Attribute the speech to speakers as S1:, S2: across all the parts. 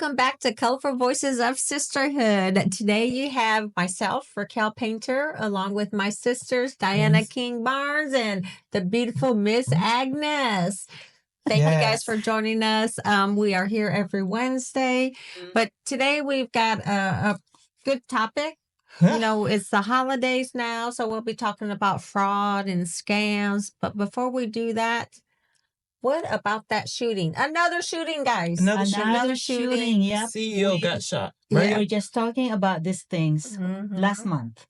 S1: welcome back to Colorful Voices of Sisterhood. Today you have myself, Raquel Painter, along with my sisters, Diana King Barnes and the beautiful Miss Agnes. Thank you guys for joining us. We are here every Wednesday, but today we've got a good topic. You know, it's the holidays now, so we'll be talking about fraud and scams. But before we do that, what about that shooting? Another shooting, guys.
S2: Another shooting. Yep.
S3: CEO got shot. Right?
S2: We were just talking about these things last month.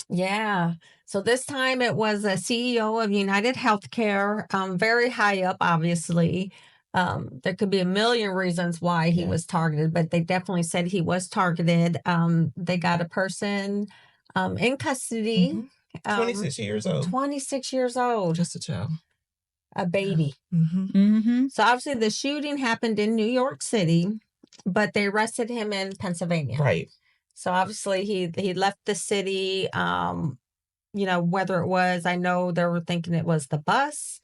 S1: Yeah. So this time it was a CEO of United Healthcare, very high up, obviously. There could be a million reasons why he was targeted, but they definitely said he was targeted. They got a person in custody.
S3: 26 years old.
S1: 26 years old.
S3: Just a child.
S1: A baby.
S2: Mm-hmm.
S1: So obviously the shooting happened in New York City, but they arrested him in Pennsylvania.
S3: Right.
S1: So obviously he left the city. You know, whether it was, I know they were thinking it was the bus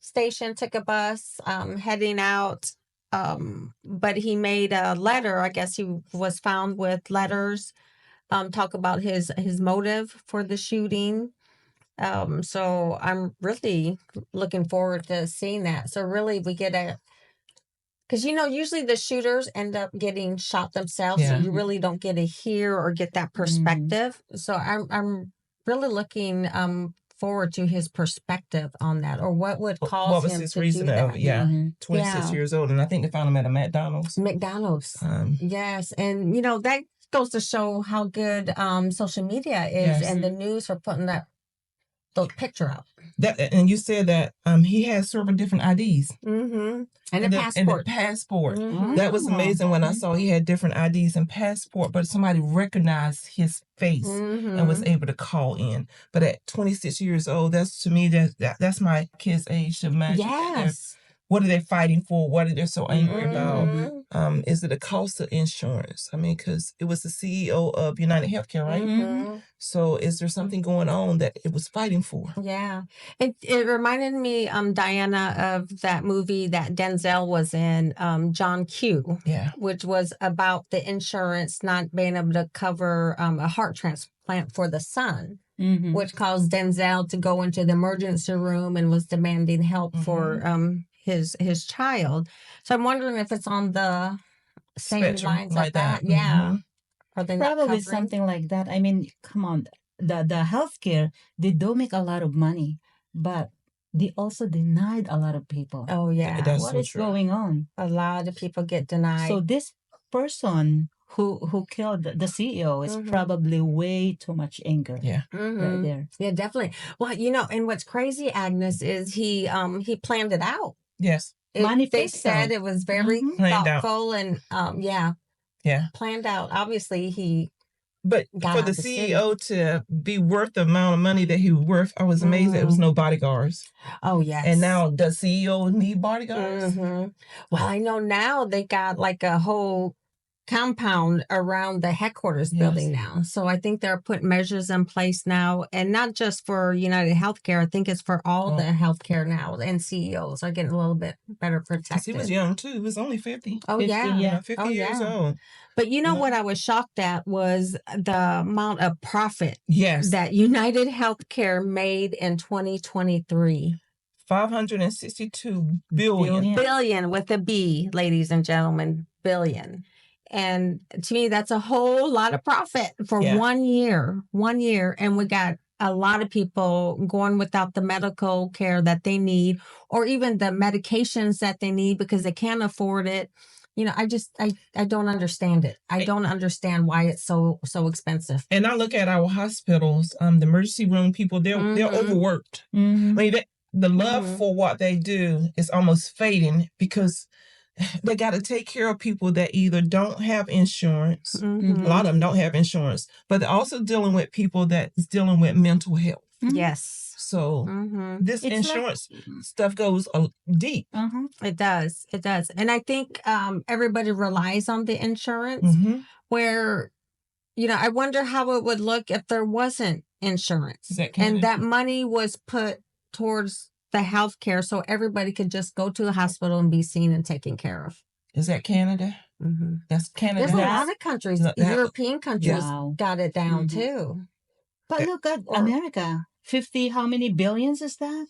S1: station, took a bus heading out. But he made a letter. I guess he was found with letters talk about his motive for the shooting. So I'm really looking forward to seeing that. So really we get because, you know, usually the shooters end up getting shot themselves. So you really don't get to hear or get that perspective. So I'm really looking forward to his perspective on that, or what would cause
S3: what was
S1: him
S3: his
S1: to
S3: reason
S1: do
S3: of
S1: that.
S3: 26 years old, and I think they found him at a McDonald's.
S1: Yes, and you know that goes to show how good social media is, and the news for putting that picture out.
S3: And you said that he has several different IDs.
S1: And a passport.
S3: And the passport. That was amazing when I saw he had different IDs and passport, but somebody recognized his face and was able to call in. But at 26 years old, that's to me, that's my kid's age to imagine.
S1: Yes.
S3: What are they fighting for? What are they so angry about? Is it a cost of insurance? I mean, because it was the CEO of United Healthcare, right? So is there something going on that it was fighting for?
S1: Yeah. It reminded me, Diana, of that movie that Denzel was in, John Q. Which was about the insurance not being able to cover a heart transplant for the son. Which caused Denzel to go into the emergency room and was demanding help for his child. So I'm wondering if it's on the same
S3: spectrum
S1: lines like that. Are they
S2: probably something like that? I mean, come on, the healthcare, they do make a lot of money, but they also denied a lot of people.
S1: Oh yeah,
S3: that's
S2: what is going on?
S1: A lot of people get denied.
S2: So this person who killed the CEO is probably way too much anger. Right there.
S1: Yeah, definitely. Well, you know, and what's crazy, Agnes, is he planned it out.
S3: Yes.
S1: They said it was very thoughtful and planned out. Obviously
S3: But for the CEO to be worth the amount of money that he was worth, I was amazed that it was no bodyguards.
S1: Oh, yes.
S3: And now does CEO need bodyguards?
S1: Well, I know now they got like a whole compound around the headquarters building now. So I think they're putting measures in place now, and not just for United Healthcare. I think it's for all the healthcare now, and CEOs are getting a little bit better protected.
S3: He was young too. He was only 50.
S1: Oh,
S2: 50,
S1: yeah.
S3: 50 years old.
S1: But you know what I was shocked at was the amount of profit that United Healthcare made in 2023.
S3: $562 billion.
S1: Billion with a B, ladies and gentlemen, billion. And to me, that's a whole lot of profit for 1 year. 1 year. And we got a lot of people going without the medical care that they need, or even the medications that they need because they can't afford it. You know, I don't understand it. I don't understand why it's so expensive.
S3: And I look at our hospitals, the emergency room people, they're overworked. I mean, the love for what they do is almost fading because they got to take care of people that either don't have insurance. A lot of them don't have insurance, but they're also dealing with people that's dealing with mental health.
S1: Yes.
S3: So this insurance stuff goes deep.
S1: It does. It does. And I think everybody relies on the insurance where, you know, I wonder how it would look if there wasn't insurance and that money was put towards the healthcare so everybody could just go to the hospital and be seen and taken care of.
S3: Is that Canada? That's Canada.
S1: There's a lot of countries, European countries, got it down too.
S2: But look at America. 50, how many billions is that?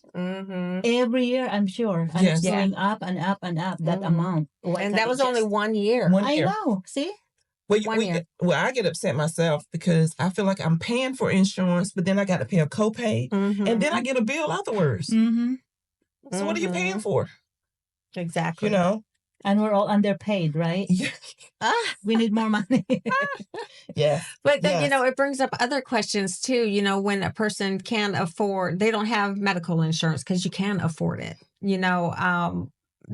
S2: Every year, I'm sure. And it's going up and up and up, that amount.
S1: And that was only 1 year.
S2: I know. See?
S3: Well, I get upset myself because I feel like I'm paying for insurance, but then I got to pay a copay, and then I get a bill afterwards. So what are you paying for?
S1: Exactly.
S3: You know?
S2: And we're all underpaid, right? We need more money.
S1: But then, you know, it brings up other questions too. You know, when a person can't afford, they don't have medical insurance because you can't afford it, you know.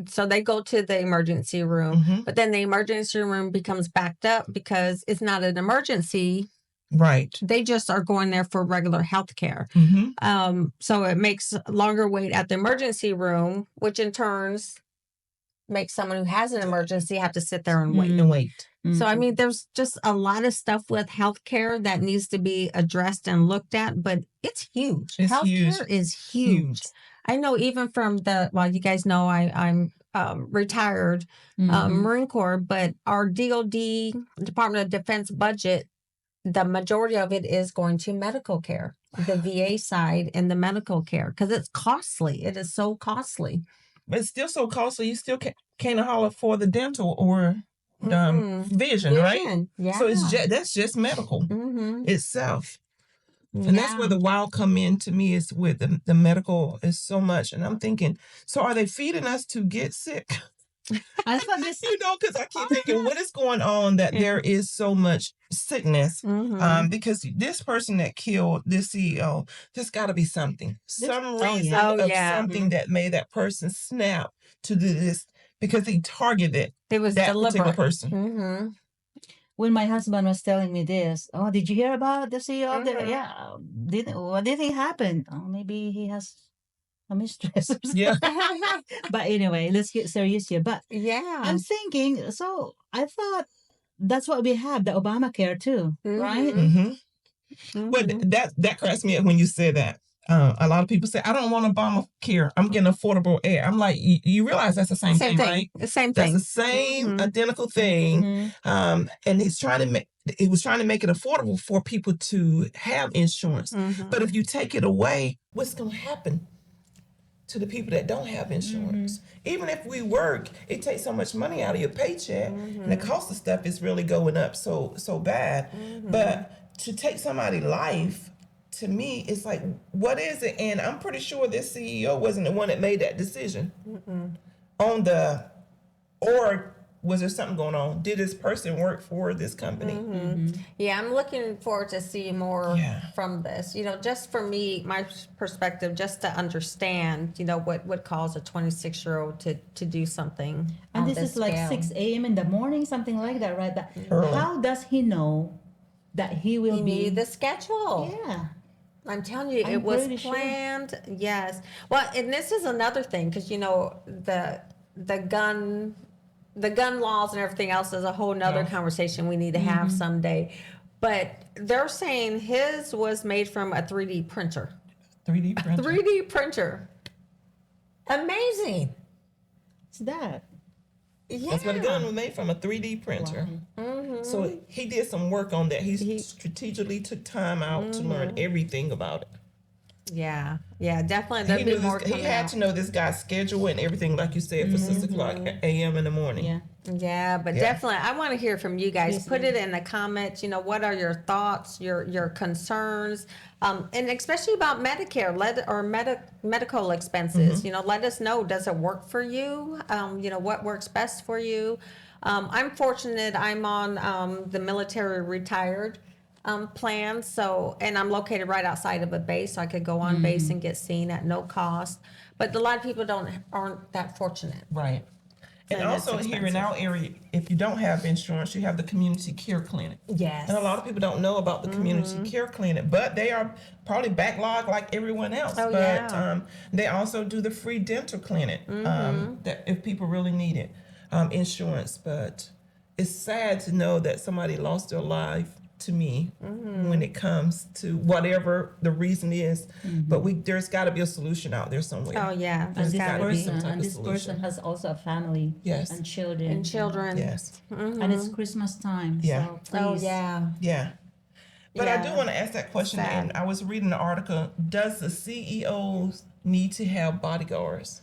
S1: So they go to the emergency room, but then the emergency room becomes backed up because it's not an emergency.
S3: Right.
S1: They just are going there for regular health care. So it makes longer wait at the emergency room, which in turns makes someone who has an emergency have to sit there and wait. So, I mean, there's just a lot of stuff with healthcare that needs to be addressed and looked at, but it's huge. Healthcare is huge. I know even from you guys know I'm retired Marine Corps, but our DOD, Department of Defense budget, the majority of it is going to medical care, the VA side and the medical care, because it's costly. It is so costly.
S3: But it's still so costly. You still can't holler for the dental or vision, right?
S1: Yeah.
S3: So that's just medical itself. And that's where the wow come in to me, is with the medical is so much. And I'm thinking, so are they feeding us to get sick?
S2: I thought this,
S3: you know, because I keep thinking, what is going on that there is so much sickness? Because this person that killed this CEO, there's got to be something, some reason of something that made that person snap to do this, because he targeted that particular person.
S2: When my husband was telling me this, did you hear about the CEO? What do you think happened? Maybe he has a mistress. But anyway, let's get serious here. But I'm thinking, so I thought that's what we have, the Obamacare too, right?
S3: But that cracks me up when you say that. A lot of people say, I don't want Obamacare. I'm getting affordable air. I'm like, you realize that's the same thing, right?
S1: The same thing.
S3: That's the same identical thing. And it was trying to make it affordable for people to have insurance. But if you take it away, what's going to happen to the people that don't have insurance? Even if we work, it takes so much money out of your paycheck, and the cost of stuff is really going up so bad. But to take somebody's life, to me, it's like, what is it? And I'm pretty sure this CEO wasn't the one that made that decision or was there something going on? Did this person work for this company?
S1: Yeah, I'm looking forward to see more from this. You know, just for me, my perspective, just to understand, you know, what would cause a 26-year-old to do something.
S2: And this is like 6 a.m. in the morning, something like that, right? How does he know that he will be
S1: the schedule?
S2: Yeah.
S1: I'm telling you, it was planned. Sure. Yes. Well, and this is another thing, because, you know, the gun laws and everything else is a whole nother conversation we need to have someday. But they're saying his was made from a 3D printer.
S3: 3D printer.
S1: 3D printer. Amazing.
S2: What's that?
S1: Yeah.
S3: That's what the gun was made from, a 3D printer. So he did some work on that. He strategically took time out to learn everything about it.
S1: Yeah, definitely.
S3: He had to know this guy's schedule and everything, like you said, for 6 o'clock a.m. in the morning.
S1: Definitely, I want to hear from you guys. Put it in the comments. You know, what are your thoughts, your concerns, and especially about Medicare medical expenses. You know, let us know. Does it work for you? You know, what works best for you? I'm fortunate. I'm on the military retired plan. So, and I'm located right outside of a base, so I could go on base and get seen at no cost. But a lot of people aren't that fortunate.
S3: Right. And also here in our area, if you don't have insurance, you have the community care clinic.
S1: Yes.
S3: And a lot of people don't know about the community care clinic, but they are probably backlogged like everyone else. But they also do the free dental clinic that if people really need it, insurance. But it's sad to know that somebody lost their life to me when it comes to whatever the reason is. But there's got to be a solution out there somewhere.
S1: Oh yeah,
S2: And
S1: there's
S2: this
S1: got to be.
S2: person, and this person has also a family.
S3: Yes.
S2: And children.
S1: And children.
S3: Yes.
S2: And it's Christmas time.
S3: Yeah.
S2: So
S1: Oh
S2: please.
S1: yeah.
S3: Yeah. But I do
S1: Yeah.
S3: want to ask that question,
S1: Sad.
S3: and I was reading an article. Does the CEOs need to have bodyguards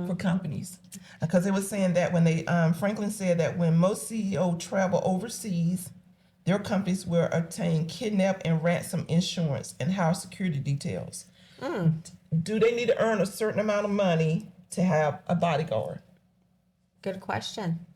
S3: for companies? Because it was saying that when they, Franklin said that when most CEOs travel overseas, their companies will obtain kidnap and ransom insurance and higher security details. Do they need to earn a certain amount of money to have a bodyguard?
S1: Good question.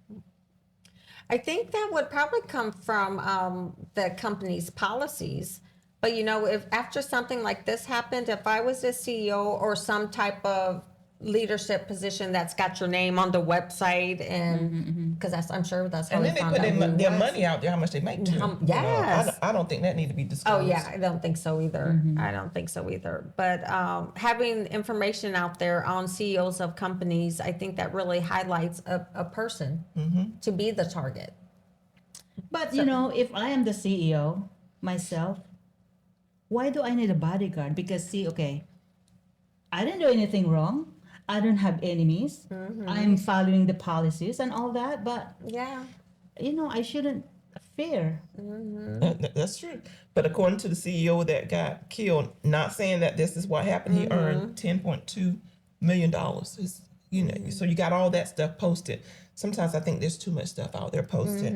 S1: I think that would probably come from the company's policies. But you know, if after something like this happened, if I was a CEO or some type of leadership position that's got your name on the website, and because I'm sure that's how
S3: And
S1: they
S3: then they
S1: found
S3: put
S1: out who
S3: their
S1: it was.
S3: money out there, how much they make too.
S1: Yes.
S3: I don't think that need to be
S1: Oh
S3: disclosed.
S1: yeah, I don't think so either. I don't think so either. But having information out there on CEOs of companies, I think that really highlights a person to be the target.
S2: But you know, if I am the CEO myself, why do I need a bodyguard? Because see, okay, I didn't do anything wrong. I don't have enemies. I'm following the policies and all that. But
S1: Yeah.
S2: you know, I shouldn't fear.
S3: That's true. But according to the CEO that got killed, not saying that this is what happened, he earned $10.2 million. It's, you know, so you got all that stuff posted. Sometimes I think there's too much stuff out there posted.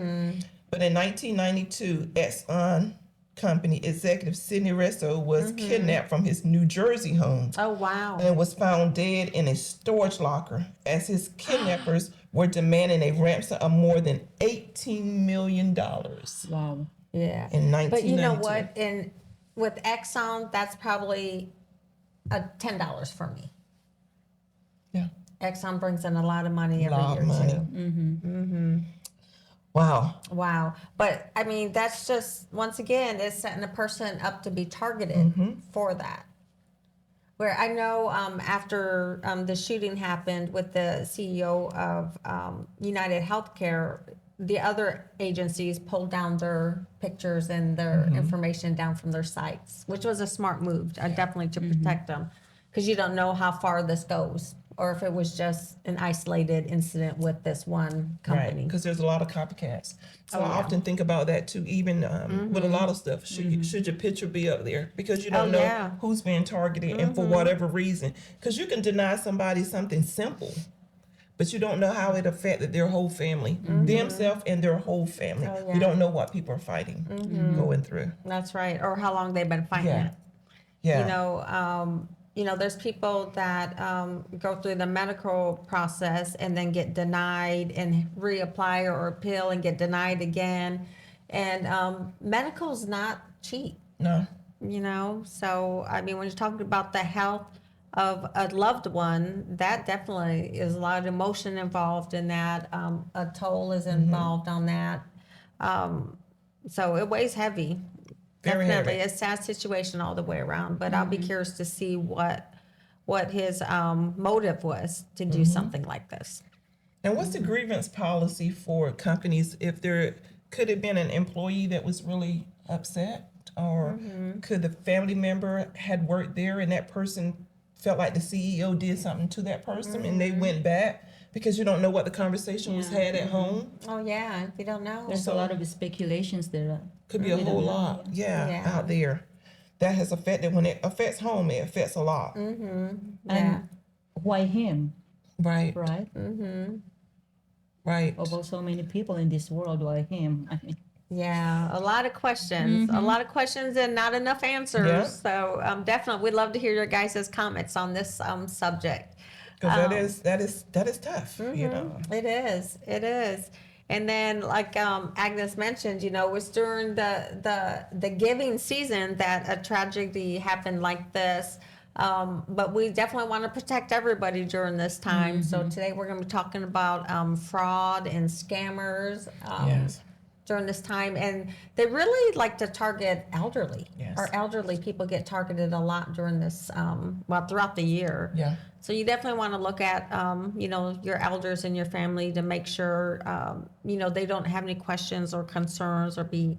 S3: But in 1992, Exxon company executive Sidney Resto was kidnapped from his New Jersey home.
S1: Oh wow.
S3: And was found dead in a storage locker as his kidnappers were demanding a ransom of more than $18 million.
S2: Wow.
S1: Yeah.
S3: In 1992.
S1: But you know what? With Exxon, that's probably $10 for me.
S3: Yeah.
S1: Exxon brings in a lot of money every
S3: Lot
S1: year
S3: of money.
S1: too.
S3: Wow.
S1: Wow. But I mean, that's just, once again, it's setting a person up to be targeted for that. Where I know after the shooting happened with the CEO of United Healthcare, the other agencies pulled down their pictures and their information down from their sites, which was a smart move, definitely to protect them. Because you don't know how far this goes, or if it was just an isolated incident with this one company.
S3: Right, because there's a lot of copycats. So
S1: Oh,
S3: I
S1: yeah.
S3: often think about that too, even with a lot of stuff. Should your picture be up there? Because you don't know
S1: yeah.
S3: who's being targeted and for whatever reason. Because you can deny somebody something simple, but you don't know how it affected their whole family, themselves and their whole family.
S1: Oh, yeah.
S3: You don't know what people are fighting, going through.
S1: That's right. Or how long they've been fighting
S3: Yeah.
S1: it.
S3: Yeah.
S1: You know, there's people that go through the medical process and then get denied and reapply or appeal and get denied again. And medical's not cheap,
S3: No.
S1: you know? So, I mean, when you're talking about the health of a loved one, that definitely is a lot of emotion involved in that. A toll is involved on that. So it weighs heavy.
S3: Very
S1: Definitely
S3: heavy.
S1: a sad situation all the way around, but I'll be curious to see what his motive was to do something like this.
S3: And what's the grievance policy for companies if there could have been an employee that was really upset, or could the family member had worked there and that person felt like the CEO did something to that person and they went back, because you don't know what the conversation was had at home.
S1: Oh yeah, you don't know.
S2: There's a lot of speculations there.
S3: Could be a whole lot,
S1: Yeah.
S3: out there. That has affected, when it affects home, it affects a lot.
S1: Yeah.
S2: And why him,
S3: Right,
S2: right?
S3: right.
S2: About so many people in this world, why him? I mean,
S1: Yeah, a lot of questions, and not enough answers.
S3: Yeah.
S1: So definitely, we'd love to hear your guys' comments on this subject.
S3: Because that is tough, you know.
S1: It is. And then, like Agnes mentioned, you know, it was during the giving season that a tragedy happened like this. But we definitely want to protect everybody during this time. So today we're going to be talking about fraud and scammers.
S3: Yes.
S1: during this time, and they really like to target elderly.
S3: Yes.
S1: Our elderly people get targeted a lot during this, throughout the year.
S3: Yeah.
S1: So you definitely want to look at, your elders in your family to make sure, they don't have any questions or concerns or be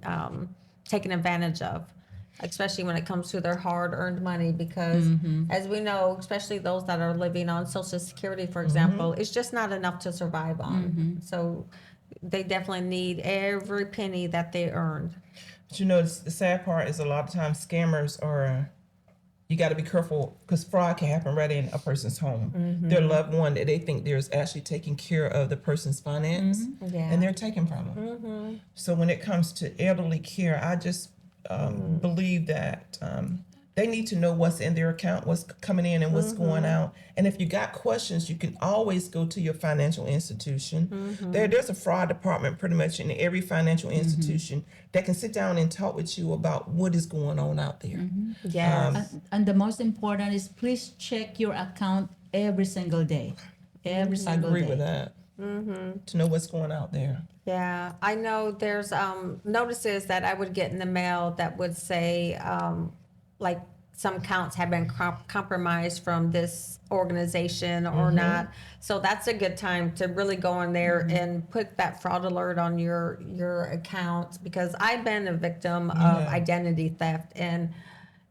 S1: taken advantage of, especially when it comes to their hard-earned money, because as we know, especially those that are living on Social Security, for example, it's just not enough to survive on. So they definitely need every penny that they earned.
S3: But the sad part is a lot of times scammers are, you got to be careful because fraud can happen right in a person's home. Their loved one that they think there's actually taking care of the person's finance, and they're taking from them. So when it comes to elderly care, I just believe that they need to know what's in their account, what's coming in and what's going out. And if you got questions, you can always go to your financial institution. There's a fraud department pretty much in every financial institution that can sit down and talk with you about what is going on out there.
S1: Yes.
S2: And the most important is please check your account every single day. Every single day.
S3: I agree with that. To know what's going out there.
S1: Yeah, I know there's notices that I would get in the mail that would say, like, some accounts have been compromised from this organization or not. So that's a good time to really go in there and put that fraud alert on your account, because I've been a victim of identity theft, and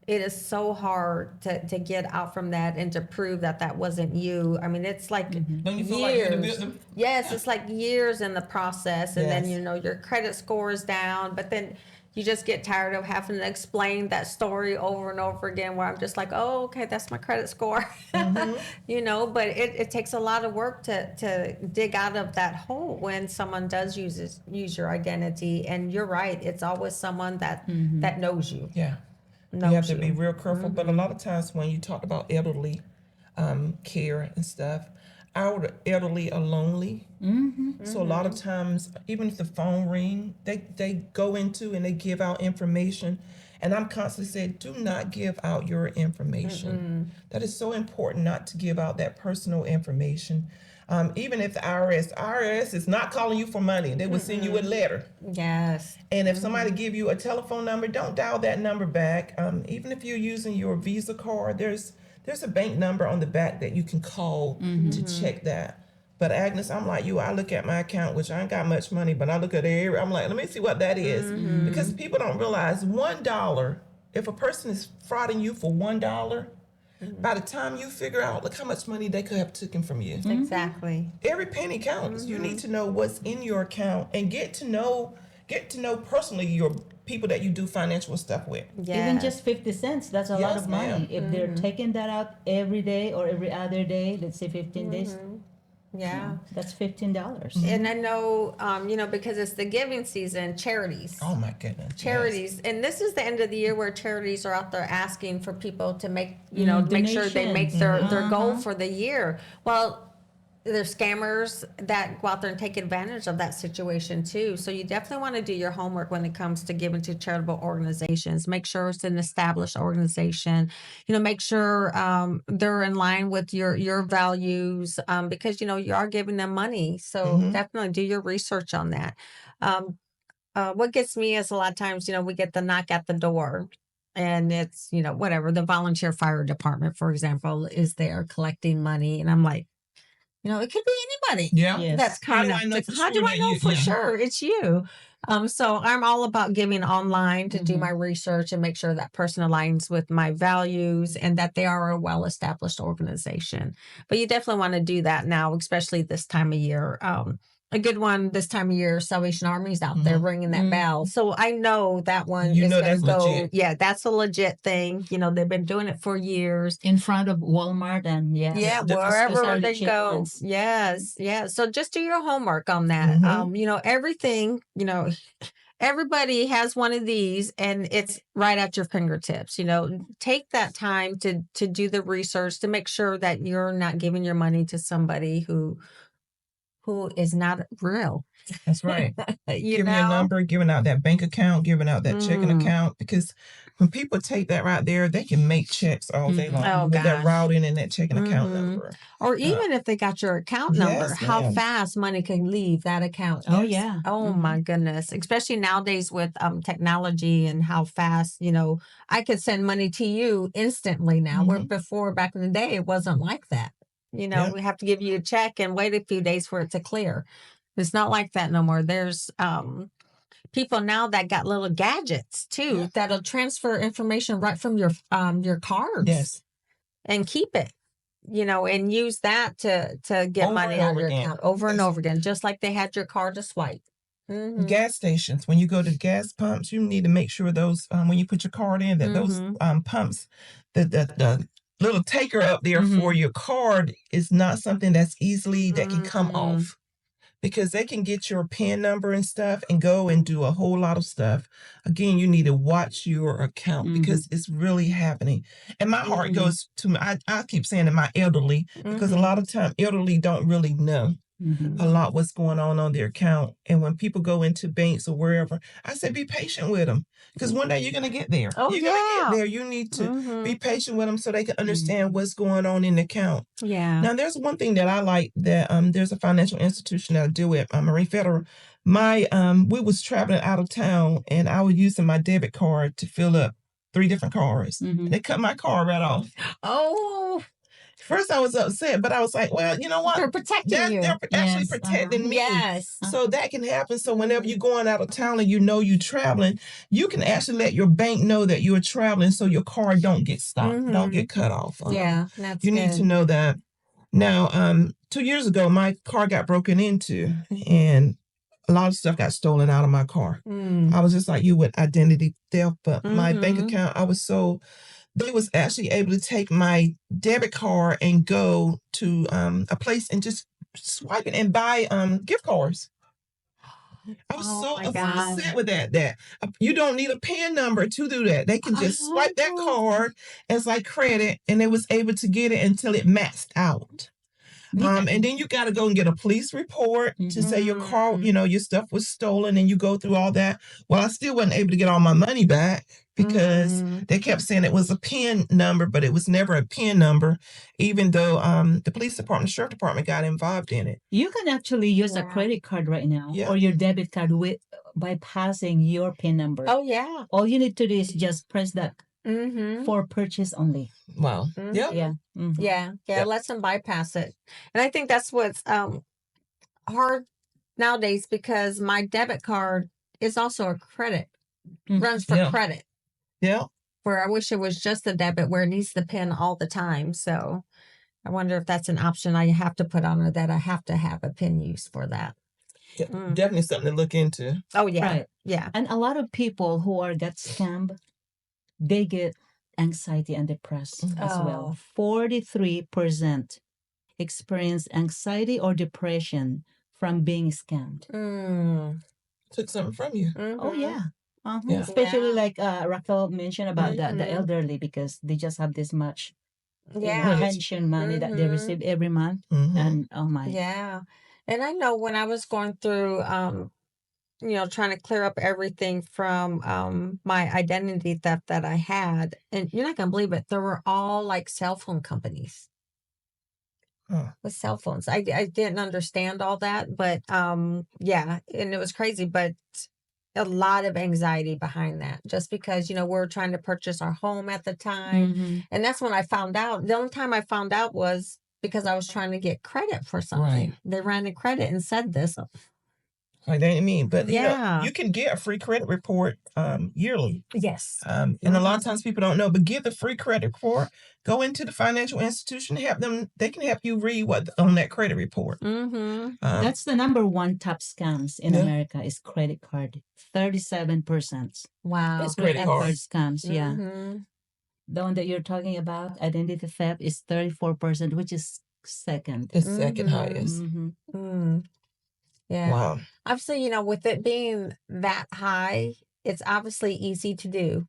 S1: it is so hard to get out from that and to prove that wasn't you. I mean, it's like
S3: Don't you feel
S1: years.
S3: like
S1: Yes, it's like years in the process, and then your credit score is down, but then you just get tired of having to explain that story over and over again, where I'm just like, oh, okay, that's my credit score. But it takes a lot of work to dig out of that hole when someone does use your identity. And you're right, it's always someone that knows you.
S3: Yeah. You have to be real careful. But a lot of times when you talk about elderly care and stuff, our elderly are lonely. So a lot of times, even if the phone ring, they go into and they give out information. And I'm constantly saying, do not give out your information. That is so important, not to give out that personal information. Even if the IRS is not calling you for money, they will send you a letter.
S1: Yes.
S3: And if somebody give you a telephone number, don't dial that number back. Even if you're using your Visa card, there's a bank number on the back that you can call to check that. But Agnes, I'm like you. I look at my account, which I ain't got much money, but I look at it. I'm like, let me see what that is, because people don't realize $1. If a person is frauding you for $1, by the time you figure out, look how much money they could have taken from you.
S1: Exactly.
S3: Every penny counts. You need to know what's in your account and get to know personally your people that you do financial stuff with.
S1: Yes.
S2: Even just 50 cents, that's a lot of money. If they're taking that out every day or every other day, let's say 15 days.
S1: Yeah.
S2: That's $15.
S1: And I know, because it's the giving season, charities.
S3: Oh my goodness.
S1: Charities. Yes. And this is the end of the year where charities are out there asking for people to make, make sure they make their goal for the year. Well, there's scammers that go out there and take advantage of that situation too. So you definitely want to do your homework when it comes to giving to charitable organizations. Make sure it's an established organization. Make sure they're in line with your values, because you are giving them money. So definitely do your research on that. What gets me is a lot of times, we get the knock at the door. And it's, whatever, the volunteer fire department, for example, is there collecting money. And I'm like, it could be anybody.
S3: Yeah.
S2: Yes.
S1: That's coming up. How do I know for sure it's you? So I'm all about giving online to do my research and make sure that person aligns with my values and that they are a well-established organization. But you definitely want to do that now, especially this time of year. A good one this time of year, Salvation Army's out there ringing that bell. So I know that one is going to go.
S3: Legit.
S1: Yeah, that's a legit thing. They've been doing it for years.
S2: In front of Walmart and
S1: wherever they go. Yes. So just do your homework on that. Everything, everybody has one of these and it's right at your fingertips. Take that time to do the research to make sure that you're not giving your money to somebody who who is not real.
S3: That's right.
S1: Giving
S3: your number, giving out that bank account, giving out that checking account, because when people take that right there, they can make checks all day long with that routing and that checking account number.
S1: Or even if they got your account number, how fast money can leave that account.
S2: Oh, yeah.
S1: Oh, my goodness. Especially nowadays with technology and how fast, I could send money to you instantly now. Where before, back in the day, it wasn't like that. We have to give you a check and wait a few days for it to clear. It's not like that no more. There's people now that got little gadgets too that'll transfer information right from your cards and keep it, and use that to get
S3: over
S1: money out of your account over and over again, just like they had your card to swipe.
S3: Gas stations, when you go to gas pumps, you need to make sure those when you put your card in that those pumps, the little taker up there for your card is not something that's easily that can come off, because they can get your PIN number and stuff and go and do a whole lot of stuff. Again, you need to watch your account because it's really happening. And my heart goes to I keep saying to my elderly, because a lot of time elderly don't really know a lot what's going on their account. And when people go into banks or wherever, I say be patient with them, because one day you're going to get there. You're going to get there. You need to be patient with them so they can understand what's going on in the account.
S1: Yeah.
S3: Now, there's one thing that I like that there's a financial institution that I deal with, Marie Federal. We was traveling out of town, and I was using my debit card to fill up 3 different cars. They cut my card right off.
S1: Oh.
S3: First, I was upset, but I was like, well, you know what?
S1: They're protecting you.
S3: They're actually protecting me.
S1: Yes.
S3: So that can happen. So whenever you're going out of town and you're traveling, you can actually let your bank know that you're traveling so your card don't get stopped, don't get cut off.
S1: That's
S3: you need to know that. Now, 2 years ago, my car got broken into, and a lot of stuff got stolen out of my car. I was just like you with identity theft, but my bank account, they was actually able to take my debit card and go to a place and just swipe it and buy gift cards. I was so upset with that you don't need a PIN number to do that. They can just swipe that card as like credit, and they was able to get it until it maxed out. And then you got to go and get a police report to say your car, your stuff was stolen, and you go through all that. Well, I still wasn't able to get all my money back because they kept saying it was a PIN number, but it was never a PIN number, even though the police department, sheriff department got involved in it.
S2: You can actually use a credit card right now or your debit card by passing your PIN number.
S1: Oh, yeah.
S2: All you need to do is just press that for purchase only.
S3: Wow.
S1: Yeah. Let them bypass it. And I think that's what's hard nowadays, because my debit card is also a credit, runs for credit.
S3: Yeah.
S1: Where I wish it was just a debit where it needs the PIN all the time. So I wonder if that's an option I have to put on, or that I have to have a PIN use for that.
S3: Definitely something to look into.
S1: Oh, yeah.
S2: Right.
S1: Yeah.
S2: And a lot of people who got scammed, they get anxiety and depressed as well. 43% experience anxiety or depression from being scammed.
S3: Took something from you.
S2: Oh, yeah. Especially like Raquel mentioned about the elderly, because they just have this much pension money that they receive every month. And oh my.
S1: Yeah. And I know when I was going through trying to clear up everything from my identity theft that I had. And you're not going to believe it. There were all like cell phone companies with cell phones. I didn't understand all that, but and it was crazy, but a lot of anxiety behind that, just because, we're trying to purchase our home at the time. And that's when I found out. The only time I found out was because I was trying to get credit for something. Right. They ran the credit and said this.
S3: Like that ain't mean, but you can get a free credit report yearly.
S1: Yes.
S3: And a lot of times people don't know, but get the free credit report. Go into the financial institution, help them. They can help you read what on that credit report.
S2: That's the number one top scams in America is credit card. 37%.
S1: Wow.
S3: It's credit card
S2: scams. Yeah. The one that you're talking about, identity theft, is 34%, which is second.
S3: It's second highest.
S1: Yeah.
S3: Wow.
S1: Obviously, with it being that high, it's obviously easy to do.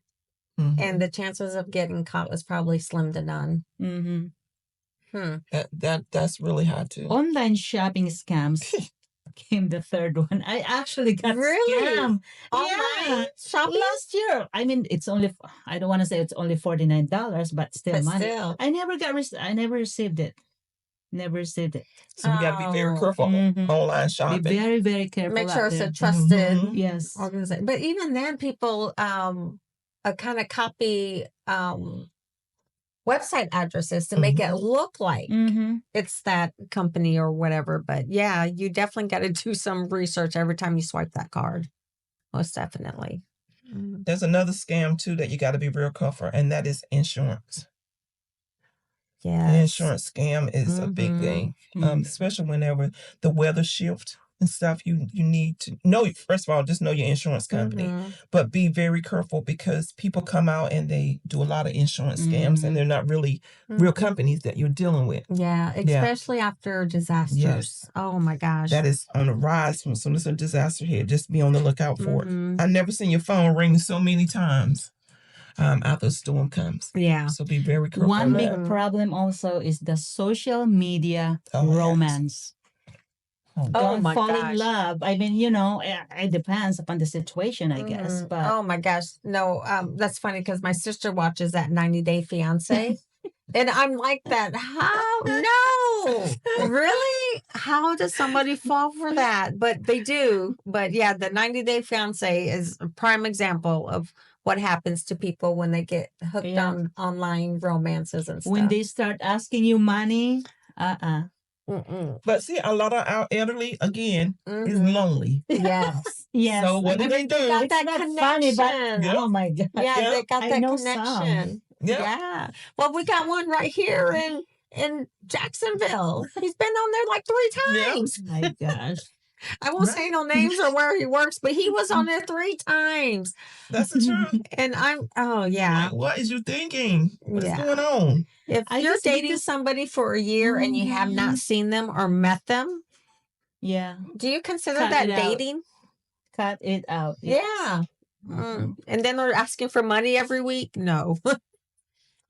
S1: And the chances of getting caught was probably slim to none.
S3: That's really high too.
S2: Online shopping scams came the third one. I actually got scammed.
S1: Online shopping
S2: last year. I mean, it's only, I don't want to say it's only $49, but still money.
S1: Still.
S2: I never received it. Never received it.
S3: So we got to be very careful online shopping.
S2: Be very, very careful.
S1: Make sure it's
S2: there.
S1: a trusted
S2: Yes.
S1: organization. But even then, people kind of copy website addresses to make it look like it's that company or whatever. But yeah, you definitely got to do some research every time you swipe that card. Most definitely.
S3: There's another scam too that you got to be real careful, and that is insurance.
S1: Yeah,
S3: the insurance scam is a big thing, especially whenever the weather shift and stuff. You need to know, first of all, just know your insurance company, but be very careful because people come out and they do a lot of insurance scams, and they're not really real companies that you're dealing with.
S1: Yeah, especially after disasters. Yes. Oh my gosh,
S3: that is on the rise. As soon as a disaster hit, just be on the lookout for it. I've never seen your phone ring so many times after a storm comes.
S1: Yeah.
S3: So be very careful.
S2: One big problem also is the social media romance.
S3: Yes.
S2: Don't fall in love. I mean, it depends upon the situation, I guess. But
S1: oh my gosh, no, that's funny because my sister watches that 90 Day Fiance, and I'm like that. How? No, really? How does somebody fall for that? But they do. But yeah, the 90 Day Fiance is a prime example of what happens to people when they get hooked on online romances and stuff.
S2: When they start asking you money,
S3: But see, a lot of our elderly, again, is lonely.
S1: Yes.
S2: Yes.
S3: So what do they do?
S1: They got that connection.
S2: Funny, but oh my God.
S1: Yeah, they got that connection.
S2: Some.
S1: Yeah. Well, we got one right here in Jacksonville. He's been on there like 3 times.
S2: Oh my gosh.
S1: I won't say no names or where he works, but he was on there 3 times.
S3: That's the truth.
S1: And
S3: Like, what is you thinking? What's going on?
S1: If you're dating somebody for a year and you have not seen them or met them, do you consider that dating?
S2: Cut it out. Yes.
S1: Yeah. And then they're asking for money every week? No.
S3: But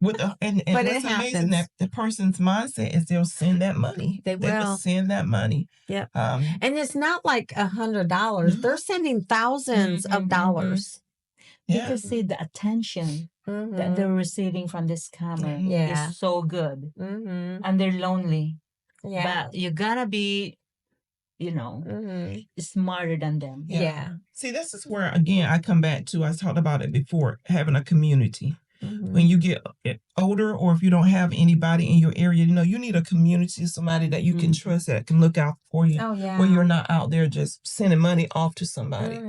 S3: what's amazing, that the person's mindset is they'll send that money.
S1: They will
S3: send that money.
S1: Yep. And it's not like $100. They're sending thousands of dollars.
S2: You can see the attention that they're receiving from this scammer is so good. And they're lonely. Yeah. But you gotta be, smarter than them.
S1: Yeah.
S3: See, this is where, again, I come back to, I talked about it before, having a community. When you get older, or if you don't have anybody in your area, you need a community, somebody that you can trust that can look out for you, where you're not out there just sending money off to somebody.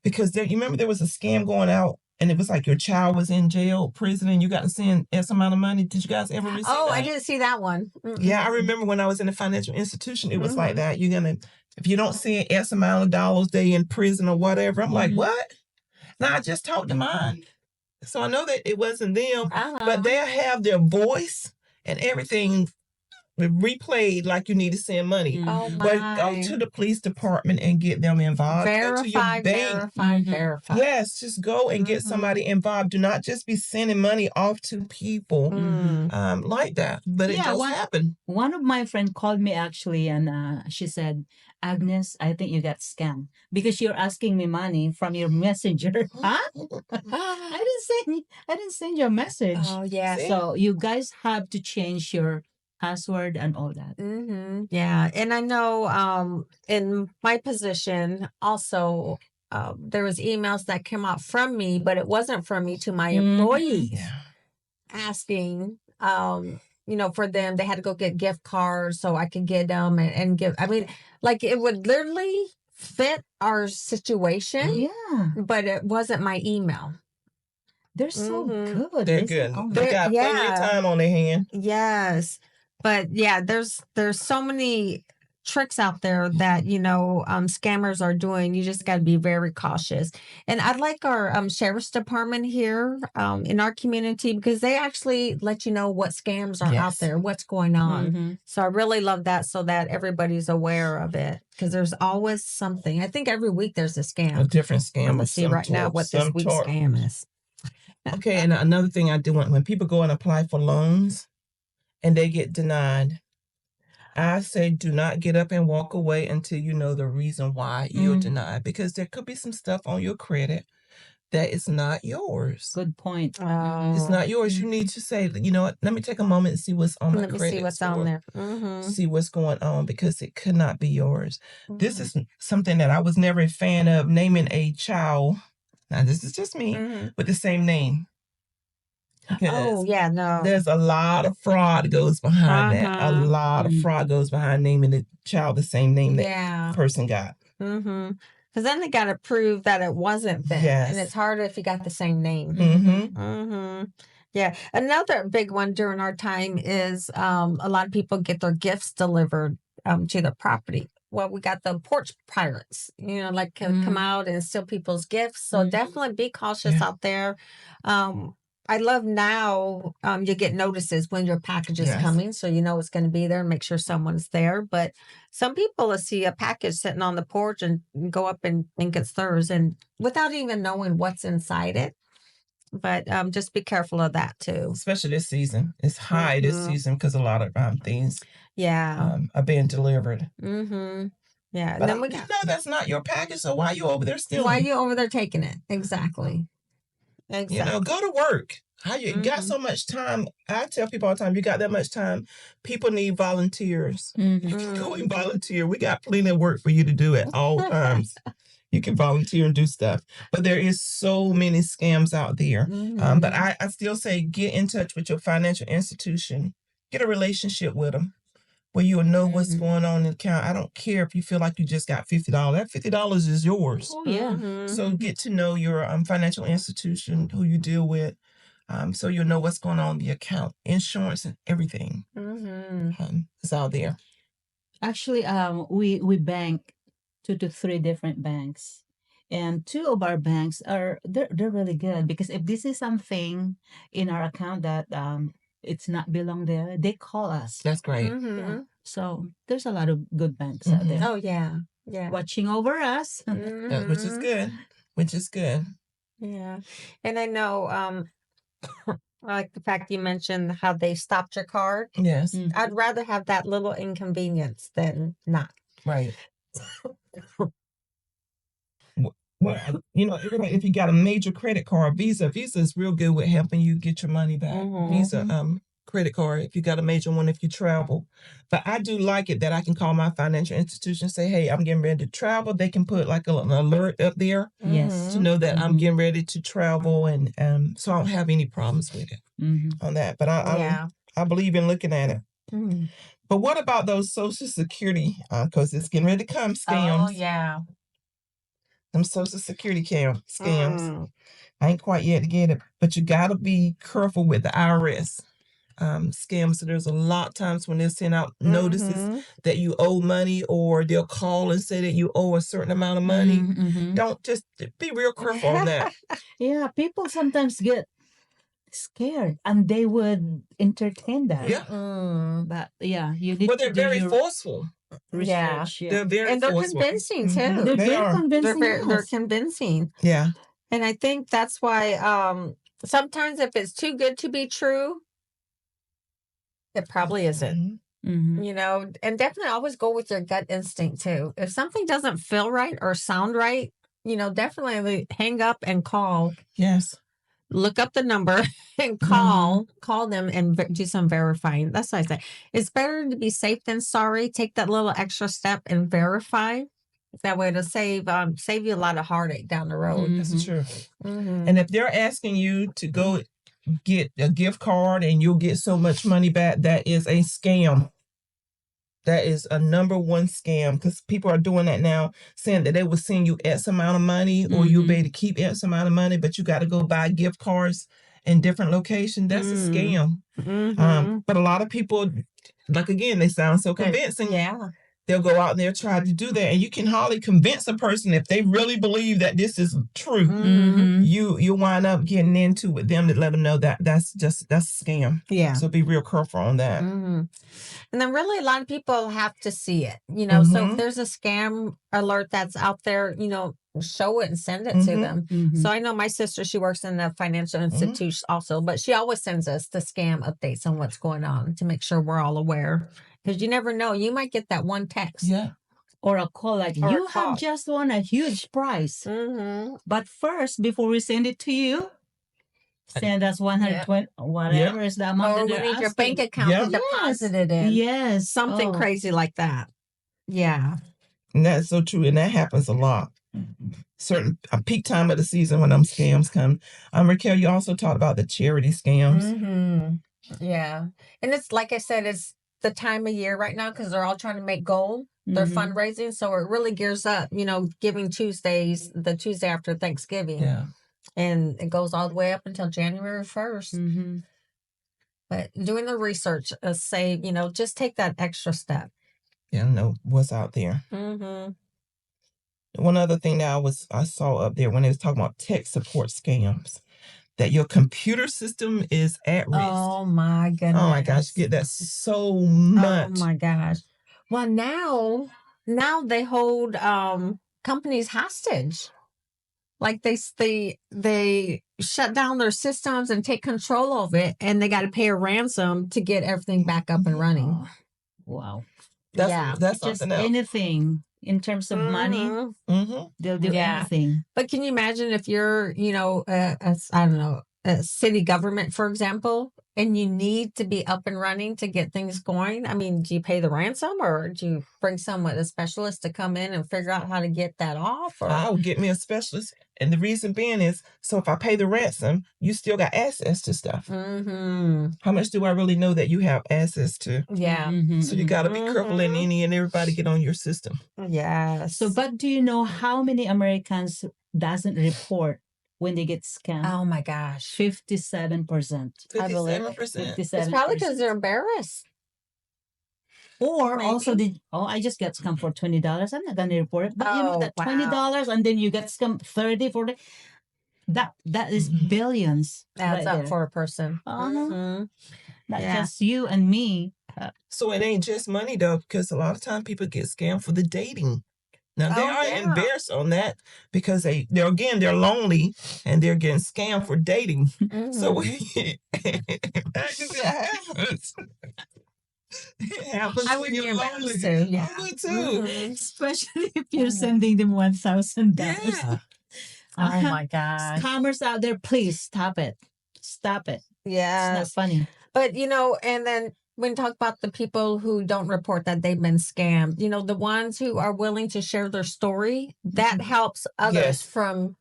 S3: Because you remember there was a scam going out, and it was like your child was in jail, prison, and you got to send X amount of money. Did you guys ever receive that?
S1: I didn't see that one.
S3: Yeah, I remember when I was in a financial institution, it was like that. If you don't send X amount of dollars, they in prison or whatever. I'm like, what? Now I just talked to mine. So I know that it wasn't them, but they'll have their voice and everything replayed like you need to send money. But go to the police department and get them involved.
S1: Verify.
S3: Yes, just go and get somebody involved. Do not just be sending money off to people like that. But it does happen.
S2: One of my friends called me actually, and she said, Agnes, I think you got scammed because you're asking me money from your messenger. Huh? I didn't send you a message.
S1: Oh, yeah.
S2: So you guys have to change your password and all that.
S1: Yeah. And I know in my position also, there was emails that came out from me, but it wasn't from me to my employees asking, for them. They had to go get gift cards so I could get them and give. I mean, like it would literally fit our situation.
S2: Yeah.
S1: But it wasn't my email.
S2: They're so good.
S3: They're good. They got plenty of time on their hand.
S1: Yes. But yeah, there's so many tricks out there that, scammers are doing. You just got to be very cautious. And I like our sheriff's department here in our community because they actually let you know what scams are out there, what's going on. So I really love that so that everybody's aware of it because there's always something. I think every week there's a scam.
S3: A different scam.
S1: Let's see right now what this week's scam is.
S3: Okay, and another thing I do when people go and apply for loans, and they get denied, I say do not get up and walk away until you know the reason why you're denied, because there could be some stuff on your credit that is not yours.
S2: Good point.
S3: It's not yours. You need to say, you know what, let me take a moment and see what's on my
S1: Let me
S3: credit
S1: see what's
S3: score.
S1: on there.
S3: See what's going on, because it could not be yours. This is something that I was never a fan of, naming a child. Now, this is just me, with the same name.
S1: Oh, yeah, no.
S3: There's a lot of fraud goes behind that. A lot of fraud goes behind naming the child the same name that person got.
S1: Because then they got to prove that it wasn't them.
S3: Yes.
S1: And it's harder if you got the same name. Yeah. Another big one during our time is a lot of people get their gifts delivered to their property. Well, we got the porch pirates, you know, like come out and steal people's gifts. So definitely be cautious out there. I love now you get notices when your package is coming, so you know it's going to be there and make sure someone's there. But some people will see a package sitting on the porch and go up and think it's theirs, and without even knowing what's inside it. But just be careful of that too.
S3: Especially this season. It's high this season because a lot of things are being delivered.
S1: Yeah. And
S3: but
S1: then
S3: you know that's not your package, so why are you over there stealing?
S1: Why are you over there taking it? Exactly.
S3: You know, go to work. How you got so much time? I tell people all the time, you got that much time. People need volunteers. You can go and volunteer. We got plenty of work for you to do at all times. You can volunteer and do stuff. But there is so many scams out there. But I still say get in touch with your financial institution. Get a relationship with them where you'll know what's going on in the account. I don't care if you feel like you just got $50. That $50 is yours.
S2: Oh, yeah.
S3: So get to know your financial institution, who you deal with, so you'll know what's going on in the account, insurance and everything. It's out there.
S2: Actually, we bank 2 to 3 different banks, and 2 of our banks they're really good, because if this is something in our account that it's not belong there, they call us.
S3: That's great.
S2: Yeah. So there's a lot of good banks out there.
S1: Oh yeah,
S2: watching over us.
S3: Which is good. Which is good.
S1: Yeah, and I know I like the fact you mentioned how they stopped your card.
S3: Yes.
S1: I'd rather have that little inconvenience than not.
S3: Right. Well, you know, everybody, if you got a major credit card, Visa is real good with helping you get your money back. Visa credit card, if you got a major one, if you travel. But I do like it that I can call my financial institution and say, hey, I'm getting ready to travel. They can put like an alert up there to know that I'm getting ready to travel, and so I don't have any problems with it on that. But I believe in looking at it. But what about those Social Security? Because it's getting ready to come, scams.
S1: Oh, yeah.
S3: Them Social Security scams. I ain't quite yet to get it, but you got to be careful with the IRS scams. So there's a lot of times when they send out notices that you owe money, or they'll call and say that you owe a certain amount of money. Don't, just be real careful on that.
S2: Yeah, people sometimes get scared and they would entertain that.
S3: Yeah.
S2: But yeah, you need
S3: they're very forceful.
S2: Research.
S3: They're very
S1: and they're
S3: forceful.
S1: convincing too.
S2: They're convincing.
S1: They're convincing.
S3: Yeah.
S1: And I think that's why sometimes if it's too good to be true, it probably isn't. You know, and definitely always go with your gut instinct too. If something doesn't feel right or sound right, you know, definitely hang up and call.
S3: Yes.
S1: Look up the number and call them and do some verifying. That's what I say. It's better to be safe than sorry. Take that little extra step and verify. That way it'll save you a lot of heartache down the road.
S3: That's true. And if they're asking you to go get a gift card and you'll get so much money back, that is a scam. That is a number one scam, because people are doing that now, saying that they will send you X amount of money, or you'll be able to keep X amount of money, but you got to go buy gift cards in different locations. That's a scam. But a lot of people, like, again, they sound so convincing.
S1: Yeah.
S3: They'll go out there try to do that, and you can hardly convince a person if they really believe that this is true. You wind up getting into with them to let them know that that's a scam.
S1: Yeah.
S3: So be real careful on that.
S1: And then really a lot of people have to see it, you know. So if there's a scam alert that's out there, you know, show it and send it to them. So I know my sister, she works in a financial institution also, but she always sends us the scam updates on what's going on to make sure we're all aware. Because you never know, you might get that one text.
S2: Yeah. Or a call like,
S1: Or
S2: you have just won a huge prize. But first, before we send it to you, send us 120, whatever is the amount that
S1: we
S2: they're
S1: need your
S2: asking.
S1: bank account to deposit it in.
S2: Yes.
S1: Something crazy like that. Yeah.
S3: And that's so true. And that happens a lot. Certain a peak time of the season when them scams come. Raquel, you also talked about the charity scams.
S1: Yeah. And it's like I said, it's the time of year right now because they're all trying to make goal. They're fundraising. So it really gears up, Giving Tuesdays, the Tuesday after Thanksgiving.
S3: Yeah.
S1: And it goes all the way up until January 1st. But doing the research, say, just take that extra step.
S3: Yeah, know what's out there. One other thing that I saw up there when they was talking about tech support scams, that your computer system is at risk.
S1: Oh my goodness.
S3: Oh my gosh, you get that so much.
S1: Oh my gosh. Well, now they hold companies hostage. Like they shut down their systems and take control of it, and they got to pay a ransom to get everything back up and running.
S2: Wow.
S3: That's
S2: just
S3: something else.
S2: Anything in terms of money, they'll do anything.
S1: But can you imagine if you're, a city government, for example, and you need to be up and running to get things going? I mean, do you pay the ransom, or do you bring a specialist to come in and figure out how to get that off? Or?
S3: I'll get me a specialist. And the reason being is, so if I pay the ransom, you still got access to stuff. How much do I really know that you have access to?
S1: Yeah.
S3: So you got to be careful in any and everybody get on your system.
S1: Yes.
S2: So, but do you know how many Americans doesn't report when they get scammed?
S1: Oh my gosh.
S2: 57%.
S3: 57%.
S1: It's probably because they're embarrassed.
S2: Or also I just got scammed for $20. I'm not gonna report it. But that $20 and then you get scammed 30, 40. That is billions.
S1: That's up for a person.
S2: Not just you and me.
S3: So it ain't just money though, because a lot of times people get scammed for the dating. Now they are embarrassed on that because they're lonely and they're getting scammed for dating. So that happens. It happens.
S1: I would be embarrassed too. Yeah.
S3: I would too.
S2: Especially if you're sending them $1,000.
S3: Yeah.
S1: Oh my gosh.
S2: Scammers out there, please stop it. Stop it.
S1: Yeah.
S2: It's not funny.
S1: But and then when you talk about the people who don't report that they've been scammed, the ones who are willing to share their story, that helps others from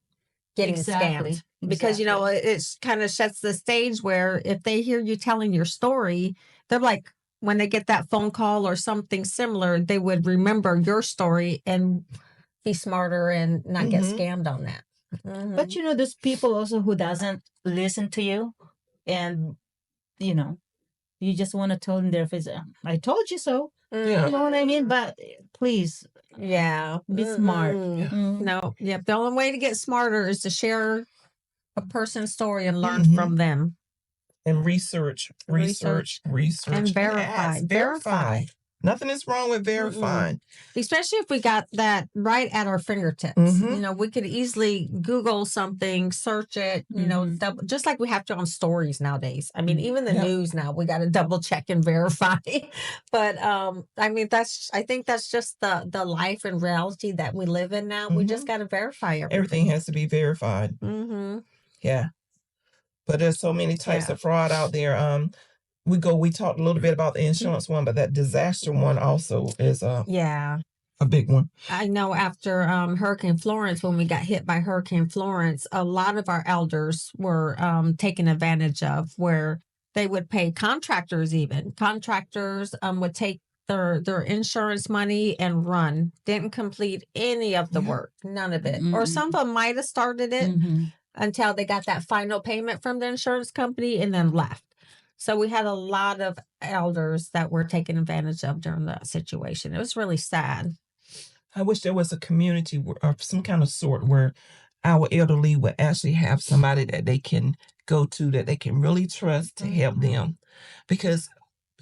S1: getting scammed. Because, it kind of sets the stage where if they hear you telling your story, they're like, when they get that phone call or something similar, they would remember your story and be smarter and not get scammed on that.
S2: But there's people also who doesn't listen to you, and you just want to tell them their face. I told you so. You know what I mean? But please, be smart.
S1: No, the only way to get smarter is to share a person's story and learn from them.
S3: And research.
S1: And verify.
S3: Nothing is wrong with verifying.
S1: Especially if we got that right at our fingertips. We could easily Google something, search it, just like we have to on stories nowadays. I mean, even the news now, we got to double check and verify. But I think that's just the life and reality that we live in now. We just got to verify everything.
S3: Everything has to be verified. Yeah. But there's so many types of fraud out there. We talked a little bit about the insurance one, but that disaster one also is a big one.
S1: I know after Hurricane Florence, when we got hit by Hurricane Florence, a lot of our elders were taken advantage of, where they would pay contractors even. Contractors would take their insurance money and run. Didn't complete any of the work. None of it. Or some of them might have started it until they got that final payment from the insurance company and then left. So we had a lot of elders that were taken advantage of during that situation. It was really sad.
S3: I wish there was a community of some kind of sort where our elderly would actually have somebody that they can go to, that they can really trust to help them. Because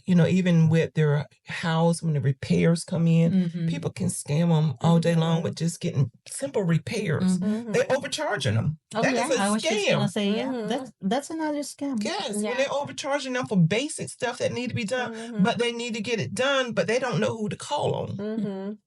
S3: even with their house, when the repairs come in, people can scam them all day long with just getting simple repairs. They're overcharging them.
S2: Oh,
S3: That
S2: yeah.
S3: is a
S2: I was just going
S3: scam.
S2: to say, yeah, that's another scam.
S3: Yes, when they're overcharging them for basic stuff that need to be done, but they need to get it done, but they don't know who to call on.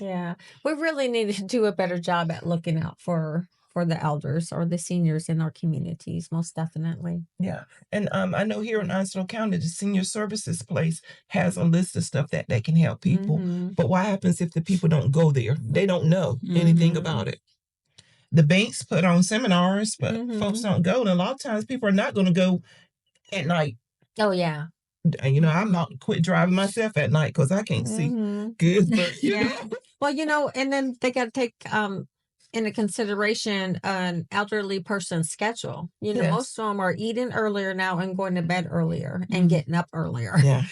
S1: Yeah, we really need to do a better job at looking out for the elders or the seniors in our communities, most definitely.
S3: Yeah, and I know here in Onslow County, the senior services place has a list of stuff that they can help people. But what happens if the people don't go there? They don't know anything about it. The banks put on seminars, but folks don't go, and a lot of times people are not going to go at night.
S1: Oh yeah.
S3: I'm not quit driving myself at night because I can't see good. But,
S1: Well, and then they got to take into consideration an elderly person's schedule. Most of them are eating earlier now and going to bed earlier and getting up earlier.
S3: Yeah.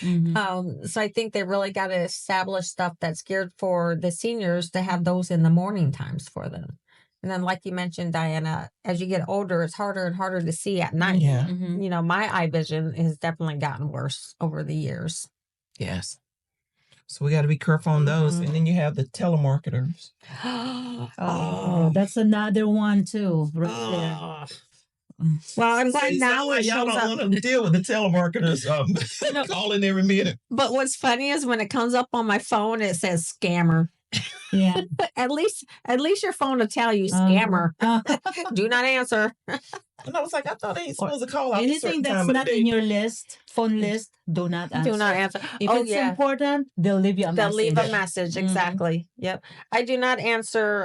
S1: So I think they really got to establish stuff that's geared for the seniors to have those in the morning times for them. And then, like you mentioned, Diana, as you get older, it's harder and harder to see at night.
S3: Yeah.
S1: My eye vision has definitely gotten worse over the years.
S3: Yes. So we got to be careful on those. And then you have the telemarketers.
S2: Oh, that's another one too. Right there.
S1: Well, I'm glad now it
S3: y'all
S1: shows
S3: don't
S1: up.
S3: want to deal with the telemarketers calling every minute.
S1: But what's funny is when it comes up on my phone, it says scammer.
S2: Yeah.
S1: At least your phone will tell you scammer. Do not answer.
S3: And I was like, I thought they ain't supposed to call out
S2: anything that's not in your phone list, do not answer.
S1: Do not answer.
S2: If it's important, they'll leave you a message.
S1: They'll leave a message, exactly. Yep. I do not answer,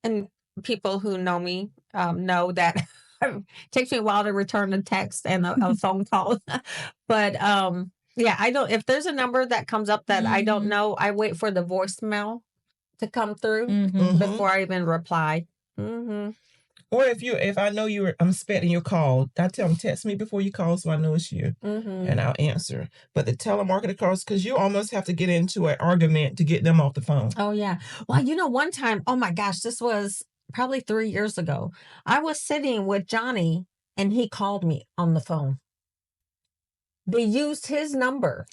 S1: and people who know me know that it takes me a while to return a text and a phone call. But I don't, if there's a number that comes up that I don't know, I wait for the voicemail to come through before I even reply.
S3: Or if I know I'm expecting your call, I tell them, text me before you call so I know it's you. And I'll answer. But the telemarketer calls, because you almost have to get into an argument to get them off the phone.
S1: Oh, yeah. Well, one time, oh my gosh, this was probably 3 years ago. I was sitting with Johnny and he called me on the phone. They used his number.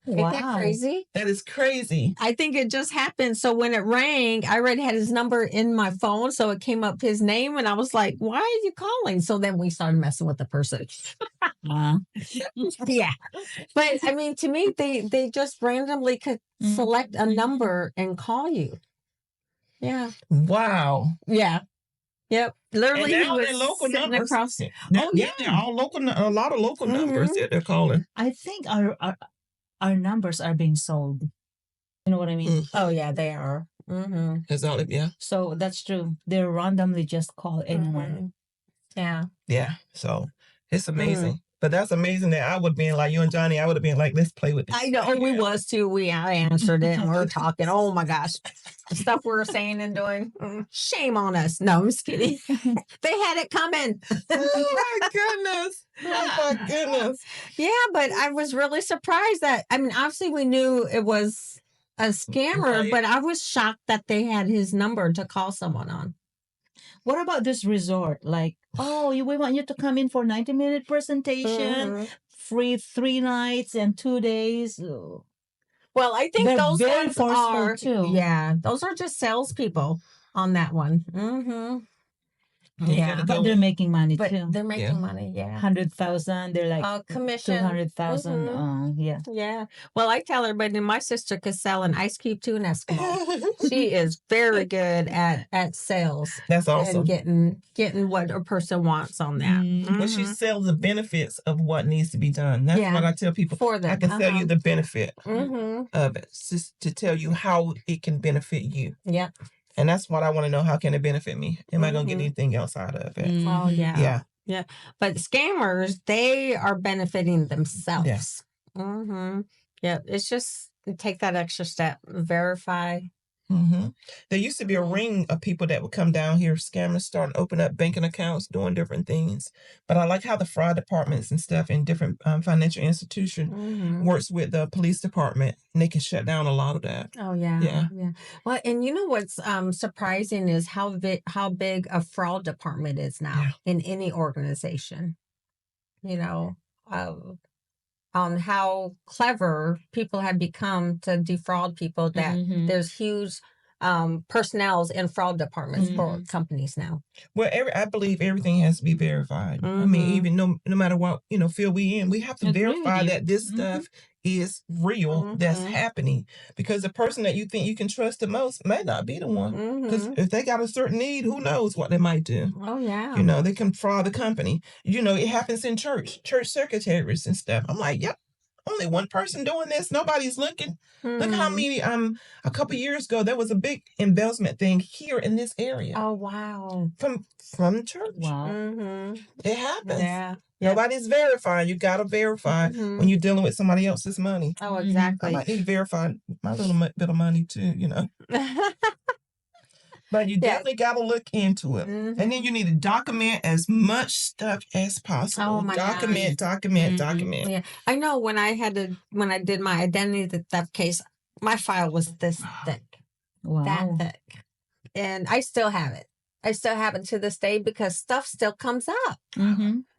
S2: Wow.
S1: Isn't that crazy?
S3: That is crazy.
S1: I think it just happened. So when it rang, I already had his number in my phone. So it came up his name and I was like, why are you calling? So then we started messing with the person. Yeah. But I mean, to me, they just randomly could select a number and call you. Yeah.
S3: Wow.
S1: Yeah. Yep. Literally,
S3: and now
S1: he
S3: they're
S1: was
S3: local
S1: sitting
S3: numbers.
S1: across.
S3: They're all local. A lot of local numbers that they're calling.
S2: I think our numbers are being sold. You know what I mean?
S1: Oh yeah, they are.
S3: That's all. Yeah.
S2: So that's true. They randomly just call anyone.
S1: Yeah.
S3: Yeah. So it's amazing. But that's amazing that I would be like you and Johnny. I would have been like, let's play with this.
S1: I know we was too. I answered it and we were talking. Oh my gosh, the stuff we were saying and doing. Shame on us. No, I'm just kidding. They had it coming.
S3: Oh my goodness. Oh my goodness.
S1: Yeah, but I was really surprised that. I mean, obviously we knew it was a scammer, but I was shocked that they had his number to call someone on.
S2: What about this resort? Like, we want you to come in for 90-minute presentation, free 3 nights and 2 days.
S1: Well, I think those ones are
S2: too.
S1: Yeah, those are just salespeople on that one.
S2: Yeah, but they're making money too.
S1: They're making money. Yeah,
S2: 100,000. They're like
S1: commission
S2: 200,000. Yeah.
S1: Yeah. Well, I tell everybody my sister could sell an ice cube to an Eskimo. She is very good at sales.
S3: That's awesome.
S1: And getting what a person wants on that.
S3: Well, she sells the benefits of what needs to be done. That's what I tell people.
S1: For them.
S3: I can tell you the benefit of it, just to tell you how it can benefit you.
S1: Yeah.
S3: And that's what I want to know. How can it benefit me? Am I going to get anything else out of it?
S1: Oh, yeah.
S3: Yeah.
S1: Yeah. But scammers, they are benefiting themselves.
S3: Yes.
S1: Yeah. It's just take that extra step, verify.
S3: There used to be a ring of people that would come down here, scammers, start open up banking accounts, doing different things. But I like how the fraud departments and stuff in different financial institutions works with the police department, and they can shut down a lot of that.
S1: Oh yeah. Well, and you know what's surprising is how big a fraud department is now in any organization. You know, on how clever people have become to defraud people, that there's huge personnels in fraud departments for companies now.
S3: Well, I believe everything has to be verified. I mean, even no matter what, field we in, we have to verify that this stuff is real, that's happening. Because the person that you think you can trust the most may not be the one. Because if they got a certain need, who knows what they might do.
S1: Oh, yeah.
S3: They can fraud the company. It happens in church secretaries and stuff. I'm like, yep. Only one person doing this. Nobody's looking. Look how many. A couple years ago, there was a big embezzlement thing here in this area.
S1: Oh, wow.
S3: From church.
S2: Wow.
S3: It happens.
S1: Yeah.
S3: Nobody's verifying. You got to verify when you're dealing with somebody else's money.
S1: Oh, exactly.
S3: I might need to verify my little bit of money too. But you definitely got to look into it. And then you need to document as much stuff as possible.
S1: Oh, my
S3: document.
S1: Yeah. I know when I did my identity theft case, my file was this thick.
S2: Wow.
S1: That thick. And I still have it. I still have it to this day because stuff still comes up.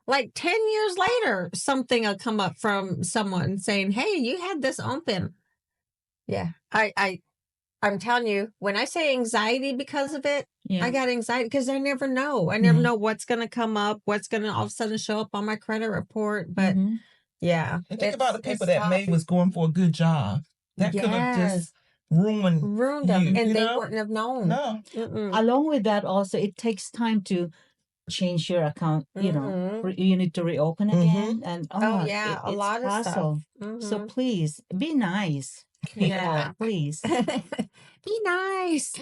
S1: Like 10 years later, something will come up from someone saying, hey, you had this open. Yeah. I'm telling you, when I say anxiety because of it, I got anxiety because I never know. I never know what's going to come up, what's going to all of a sudden show up on my credit report. But yeah.
S3: And think about the people that maybe was going for a good job. That could have just ruined
S1: them.
S3: You,
S1: and they wouldn't have known.
S3: No.
S2: Along with that, also, it takes time to change your account. You need to reopen again. And
S1: a lot of stuff.
S2: So please be nice.
S1: Yeah,
S2: please.
S1: Be nice.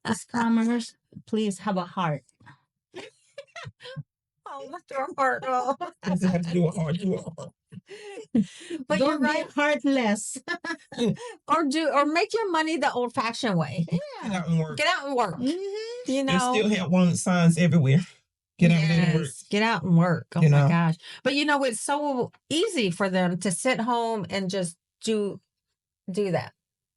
S2: Scammers, please have a heart.
S1: Oh, what's your heart? Oh.
S3: Does it have to do with heart?
S1: But
S2: Don't
S1: you're right.
S2: Be heartless.
S1: or make your money the old-fashioned way.
S3: Yeah. Get out and work.
S1: Get out and work.
S3: They still have one of the signs everywhere. Get out and work.
S1: Get out and work. Oh my gosh. But it's so easy for them to sit home and just do that.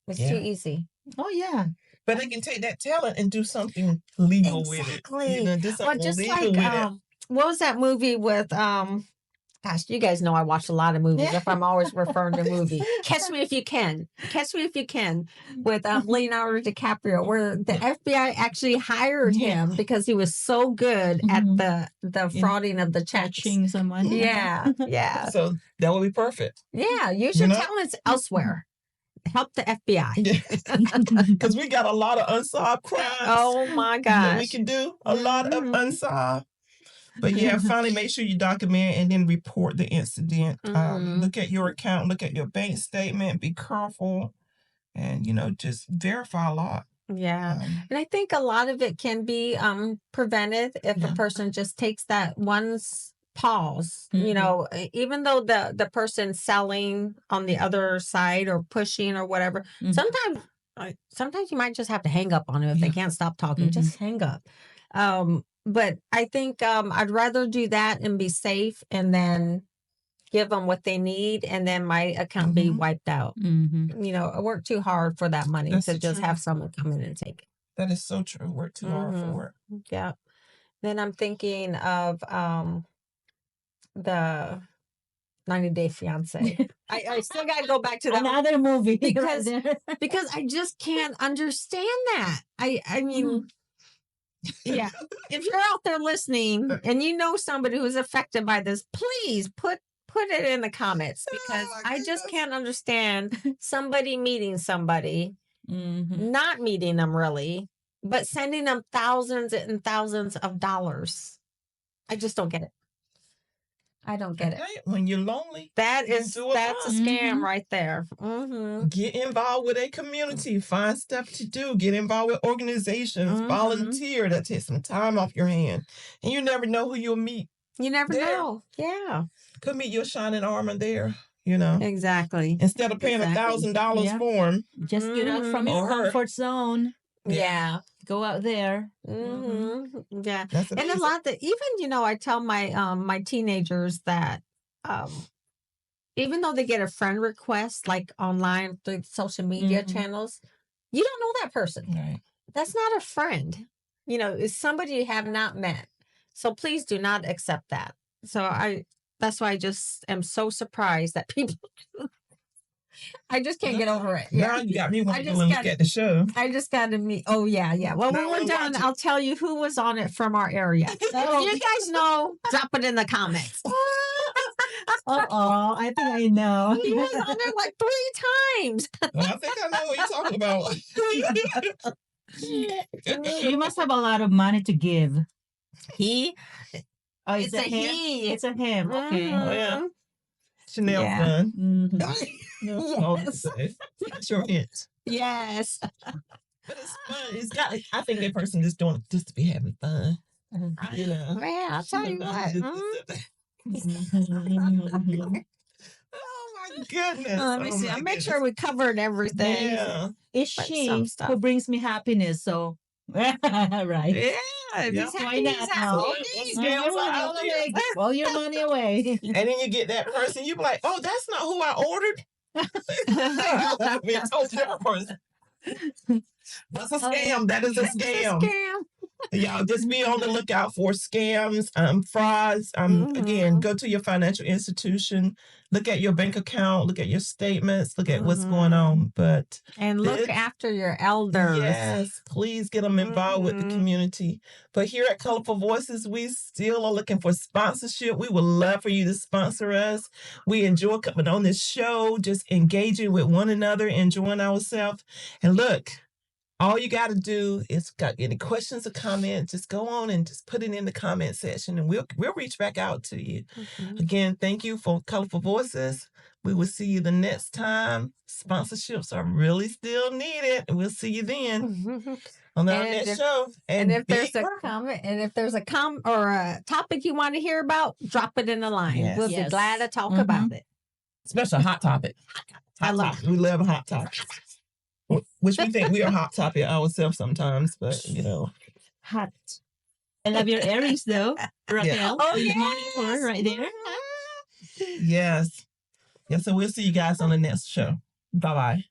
S1: It's too easy.
S2: Oh, yeah.
S3: But they can take that talent and do something legal with it. Do something
S1: just
S3: legal with it.
S1: What was that movie with, gosh, you guys know I watch a lot of movies if I'm always referring to movies. Catch Me If You Can. Catch Me If You Can with Leonardo DiCaprio, where the FBI actually hired him because he was so good at the frauding of the checks.
S2: Catching someone.
S1: Yeah.
S3: So that would be perfect.
S1: Yeah, use your talents elsewhere. Help the FBI.
S3: Because we got a lot of unsolved crimes.
S1: Oh my gosh.
S3: We can do a lot of unsolved. But finally make sure you document and then report the incident. Look at your account, look at your bank statement, be careful, and just verify a lot.
S1: Yeah. And I think a lot of it can be prevented if the person just takes that one pause. Even though the person selling on the other side or pushing or whatever, sometimes you might just have to hang up on them if they can't stop talking. Just hang up. But I think I'd rather do that and be safe and then give them what they need and then my account be wiped out. I worked too hard for that money to just have someone come in and take it.
S3: That is so true. Work too hard for it.
S1: Yeah. Then I'm thinking of the 90 Day Fiance. I still got to go back to that
S2: another movie
S1: because I just can't understand that. I mean, yeah. If you're out there listening and you know somebody who's affected by this, please put it in the comments because I just can't understand somebody meeting somebody, not meeting them really, but sending them thousands and thousands of dollars. I just don't get it. I don't get it.
S3: When you're lonely,
S1: that's a scam right there.
S3: Get involved with a community. Find stuff to do. Get involved with organizations. Volunteer. That takes some time off your hand. And you never know who you'll meet.
S1: You never know. Yeah.
S3: Could meet your shining armor there.
S1: Exactly.
S3: Instead of paying $1,000 for him.
S2: Just get out from your comfort zone.
S1: Yeah.
S2: Go out there.
S1: Yeah. And a lot that even, I tell my my teenagers that even though they get a friend request like online through social media channels, you don't know that person.
S3: Right.
S1: That's not a friend. It's somebody you have not met. So please do not accept that. So I That's why I just am so surprised that people. I just can't get over it.
S3: Now you got me wanting to look at the show.
S1: I just got to meet. Oh yeah. When we're done, I'll tell you who was on it from our area. If you guys know, drop it in the comments.
S2: I think I know.
S1: He was on it like 3 times.
S3: I think I know what you're talking about.
S2: He must have a lot of money to give.
S1: He?
S2: Oh, it's a him?
S1: he.
S2: It's a him. Okay.
S3: Oh, yeah. Chanel fun. That's your hint.
S1: Yes.
S3: But it's fun. It's got. I think that person just doing it just to be having fun. You know.
S1: Man, I'll tell you what.
S3: Oh my goodness.
S1: Let me see. I'll make sure we covered everything.
S3: Yeah.
S2: It's she who brings me happiness. So, right.
S1: Yeah.
S2: Why not? All your money away.
S3: And then you get that person, you be like, oh, that's not who I ordered. I mean, told that person. That's a scam. That is a scam. Y'all just be on the lookout for scams, frauds. Again, go to your financial institution, look at your bank account, look at your statements, look at what's going on.
S1: And look after your elders.
S3: Yes, please get them involved with the community. But here at Colorful Voices, we still are looking for sponsorship. We would love for you to sponsor us. We enjoy coming on this show, just engaging with one another, enjoying ourselves. And look, all you got to do is got any questions or comments, just go on and just put it in the comment section and we'll reach back out to you. Again, thank you for Colorful Voices. We will see you the next time. Sponsorships are really still needed. And we'll see you then on our next show.
S1: And if there's a comment, and if there's a or a topic you want to hear about, drop it in the line. Yes. We'll be glad to talk about it.
S3: Especially a hot topic. We love a hot topic. Which we think we are hot topic ourselves sometimes, but you know.
S2: Hot. I love your earrings though, Raquel.
S1: Yeah. Oh,
S2: yes. Right there.
S3: Yes. Yeah, so we'll see you guys on the next show. Bye-bye.